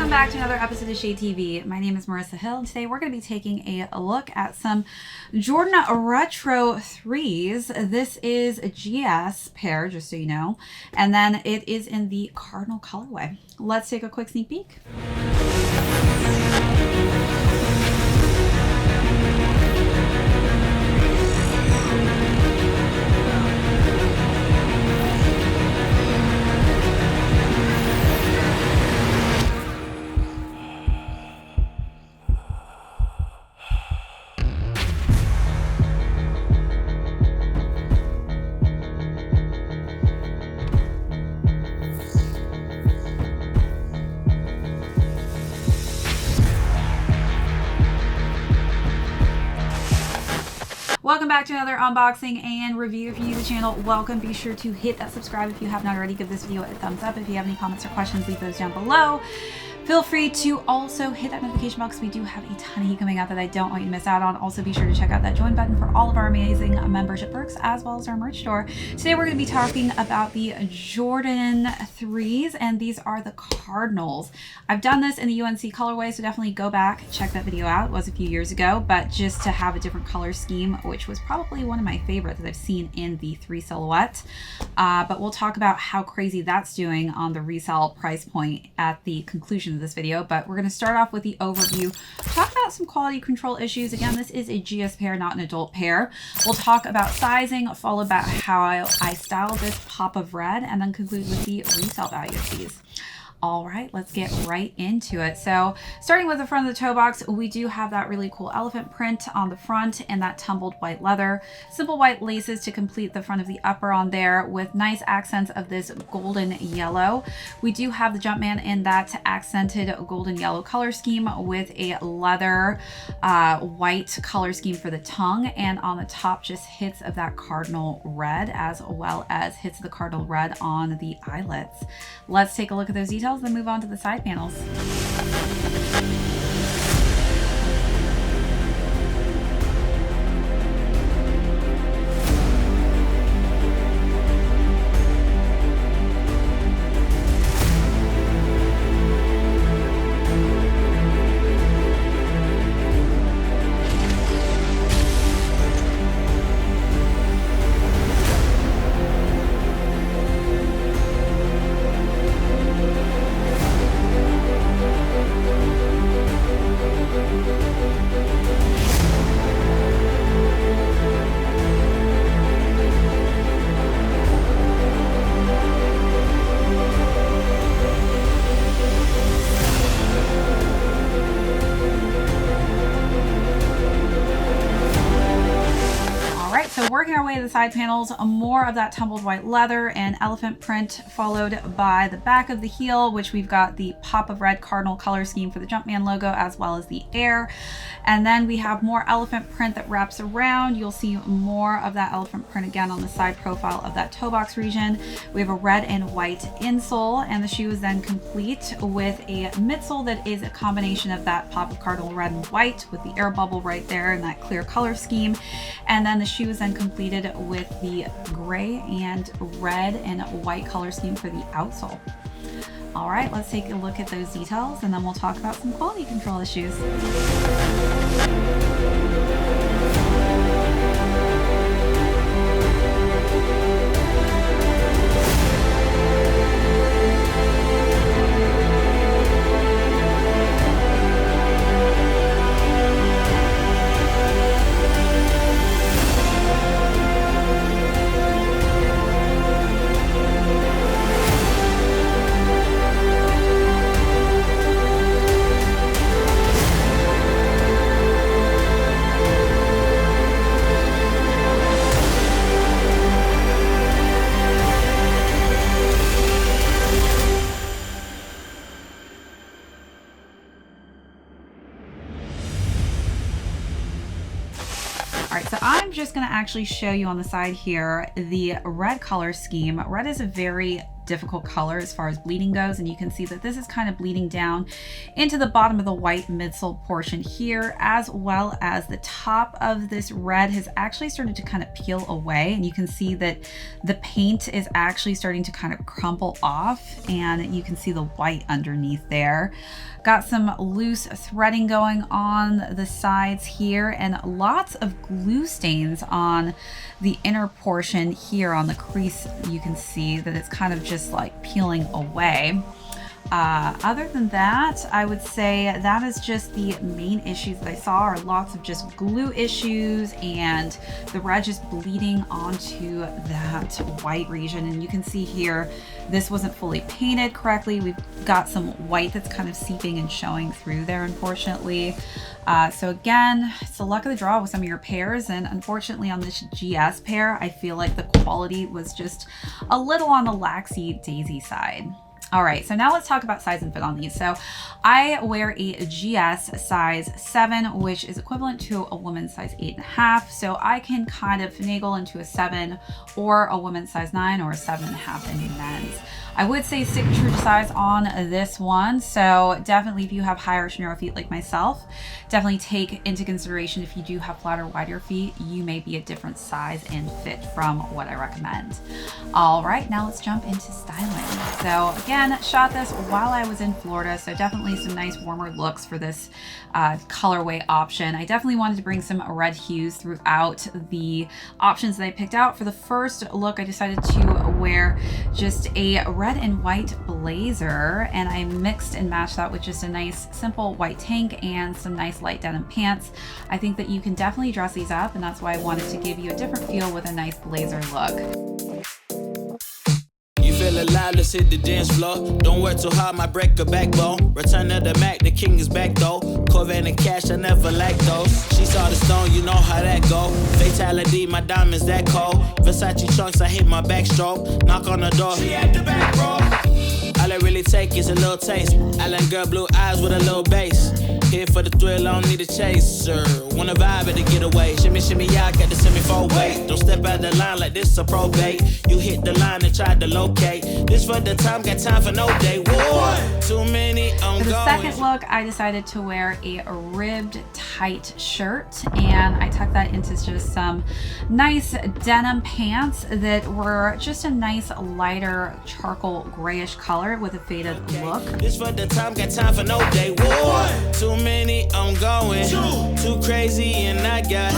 Welcome back to another episode of Shade TV. My name is Marissa Hill, and today we're going to be taking a look at some Jordan Retro 3s. This is a GS pair, just so you know, and then it is in the Cardinal colorway. Let's take a quick sneak peek. Welcome back to another unboxing and review. If you're new to the channel, welcome. Be sure to hit that subscribe if you have not already. Give this video a thumbs up. If you have any comments or questions, leave those down below. Feel free to also hit that notification box. We do have a ton of heat coming out that I don't want you to miss out on. Also, be sure to check out that join button for all of our amazing membership perks, as well as our merch store. Today, we're going to be talking about the Jordan 3s, and these are the Cardinals. I've done this in the UNC colorway, so definitely go back, check that video out. It was a few years ago, but just to have a different color scheme, which was probably one of my favorites that I've seen in the 3 silhouette. But we'll talk about how crazy that's doing on the resale price point at the conclusion of this video. But we're going to start off with the overview, talk about some quality control issues. Again, this is a GS pair, not an adult pair. We'll talk about sizing, followed by how I styled this pop of red, and then conclude with the resale value of these. All right, let's get right into it. So starting with the front of the toe box, we do have that really cool elephant print on the front and that tumbled white leather. Simple white laces to complete the front of the upper on there with nice accents of this golden yellow. We do have the Jumpman in that accented golden yellow color scheme with a leather white color scheme for the tongue, and on the top just hits of that Cardinal Red, as well as hits of the Cardinal Red on the eyelets. Let's take a look at those details, then move on to the side panels. So working our way to the side panels, more of that tumbled white leather and elephant print, followed by the back of the heel, which we've got the pop of red Cardinal color scheme for the Jumpman logo, as well as the air. And then we have more elephant print that wraps around. You'll see more of that elephant print again on the side profile of that toe box region. We have a red and white insole, and the shoe is then complete with a midsole that is a combination of that pop of Cardinal red and white with the air bubble right there and that clear color scheme. And then the shoe is then completed with the gray and red and white color scheme for the outsole. All right, let's take a look at those details, and then we'll talk about some quality control issues. right, so I'm just going to actually show you on the side here the red color scheme. Red is a very difficult color as far as bleeding goes. And you can see that this is kind of bleeding down into the bottom of the white midsole portion here, as well as the top of this red has actually started to kind of peel away. And you can see that the paint is actually starting to kind of crumple off, and you can see the white underneath there. Got some loose threading going on the sides here, and lots of glue stains on the inner portion here on the crease. You can see that it's kind of just like peeling away. Other than that, I would say that is just the main issues that I saw are lots of just glue issues and the red just bleeding onto that white region. And you can see here, this wasn't fully painted correctly. We've got some white that's kind of seeping and showing through there, unfortunately. So again, it's the luck of the draw with some of your pairs. And unfortunately on this GS pair, I feel like the quality was just a little on the laxy daisy side. All right, so now let's talk about size and fit on these. So I wear a GS size 7, which is equivalent to a woman's size 8.5. So I can kind of finagle into a 7 or a woman's size 9 or a 7.5 in men's. I would say stick true to size on this one. So definitely if you have higher narrow feet like myself, definitely take into consideration if you do have flatter, wider feet, you may be a different size and fit from what I recommend. All right, now let's jump into styling. So again, shot this while I was in Florida. So definitely some nice warmer looks for this colorway option. I definitely wanted to bring some red hues throughout the options that I picked out. For the first look, I decided to wear just a red and white blazer, and I mixed and matched that with just a nice simple white tank and some nice light denim pants. I think that you can definitely dress these up, and that's why I wanted to give you a different feel with a nice blazer look. Feel alive, let's hit the dance floor. Don't work too hard, might break a backbone. Return of the Mac, the king is back though. Corvette and cash, I never lack those. She saw the stone, you know how that go. Fatality, my diamonds that cold. Versace trunks, I hit my backstroke. Knock on the door, she at the back, bro. All I really take is a little taste. Island girl, blue eyes with a little bass. Here for the thrill, I don't need a chaser. Wanna vibe at the getaway. Shimmy, shimmy, yeah, I got the semi-4 weight. Don't step out the line like this a probate. You hit the line and try to locate. This for the time, got time for no day. Whoa, too many, I'm For the going. second look, I decided to wear a ribbed tight shirt, and I tucked that into just some nice denim pants that were just a nice lighter charcoal grayish color with a faded look. This for the time, got time for no day. Whoa, too many, I'm going. Too crazy, and I got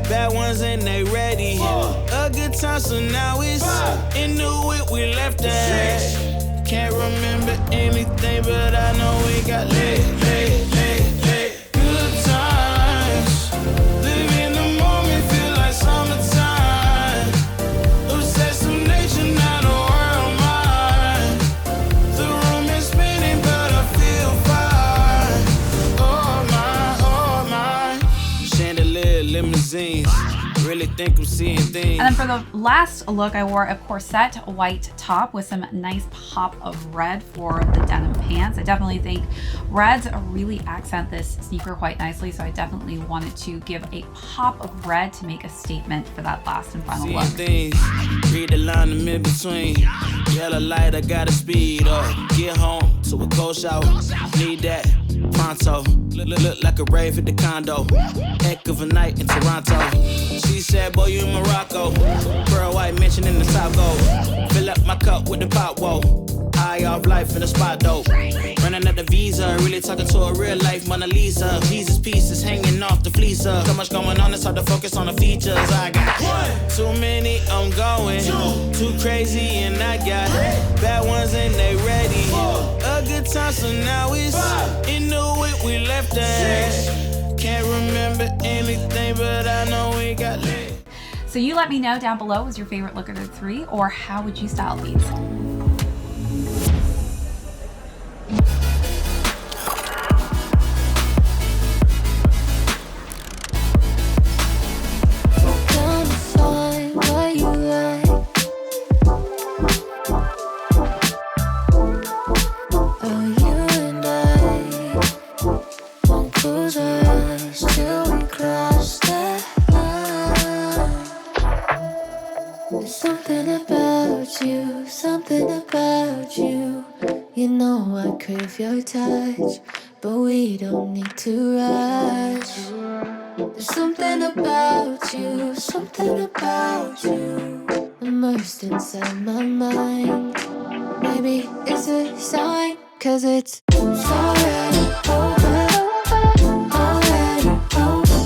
bad ones and they ready. A good time, so now it's in the whip, we left that. Can't remember anything, but I know we got lit. Good times, live in the moment, feel like summertime. Obsessed with nature, not a world mine. The room is spinning, but I feel fine. Oh my, chandelier, limousines. Really think I'm seeing things. And then for the last look, I wore a corset white top with some nice pop of red for the denim pants. I definitely think reds really accent this sneaker quite nicely, so I definitely wanted to give a pop of red to make a statement for that last and final look. Things. Read the line in between. Yellow light, I gotta speed up. Get home to a cold shower. Need that pronto. Look like a rave at the condo. Heck of a night in Toronto. She said, boy, you in Morocco. Pearl white mention in the South Gold. Fill up my cup with the pot, whoa. High off life in the spot, though. Running at the visa, really talking to a real life Mona Lisa. Jesus pieces hanging off the fleecer. So much going on, it's hard to focus on the features. I got too many, I'm going. Too crazy, and I got bad ones and they ready. A good time, so now it's in the whip, we left that. Can't remember anything, but I know we got lit. So you let me know down below, was your favorite look of the three, or how would you style these? Something about you, something touch, but we don't need to rush. There's something about you, immersed inside my mind. Maybe it's a sign, 'cause it's already over. Already over.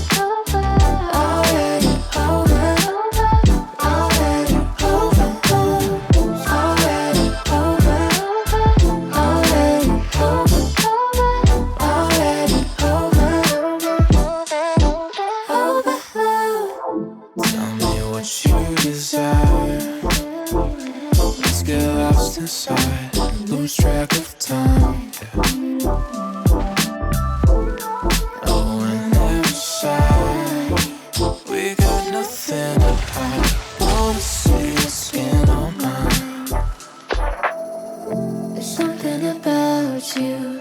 Already over. Already over. Already over. Already over. Already over. Tell me what you desire. Let's get lost inside, lose track of time. Oh, and every side, we got nothing to hide. Wanna see your skin on mine. There's something about you.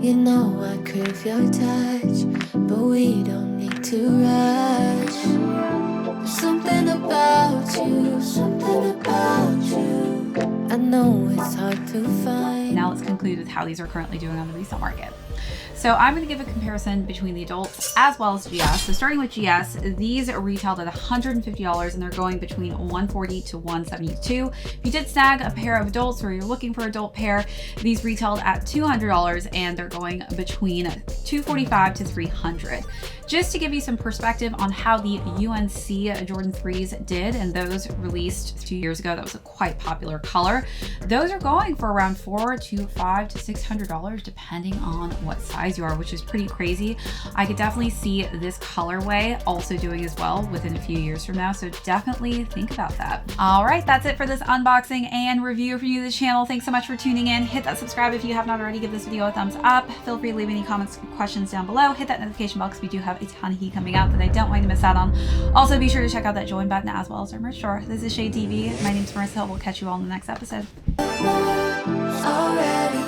You know I crave your touch, but we don't need to rush. There's something about you. I know it's hard to find. Now let's conclude with how these are currently doing on the resale market. So I'm going to give a comparison between the adults as well as GS. So starting with GS, these retailed at $150 and they're going between $140 to $172. If you did snag a pair of adults or you're looking for adult pair, these retailed at $200 and they're going between $245 to $300. Just to give you some perspective on how the UNC Jordan 3s did, and those released 2 years ago, that was a quite popular color. Those are going for around $400 to $500 to $600 depending on what size you are, which is pretty crazy. I could definitely see this colorway also doing as well within a few years from now, so definitely think about that. All right, that's it for this unboxing and review for you to the channel. Thanks so much for tuning in. Hit that subscribe if you have not already. Give this video a thumbs up. Feel free to leave any comments or questions down below. Hit that notification bell because we do have a ton of heat coming out that I don't want you to miss out on. Also, be sure to check out that join button as well as our merch store. This is ShadeTV. My name's Marissa. We'll catch you all in the next episode. Already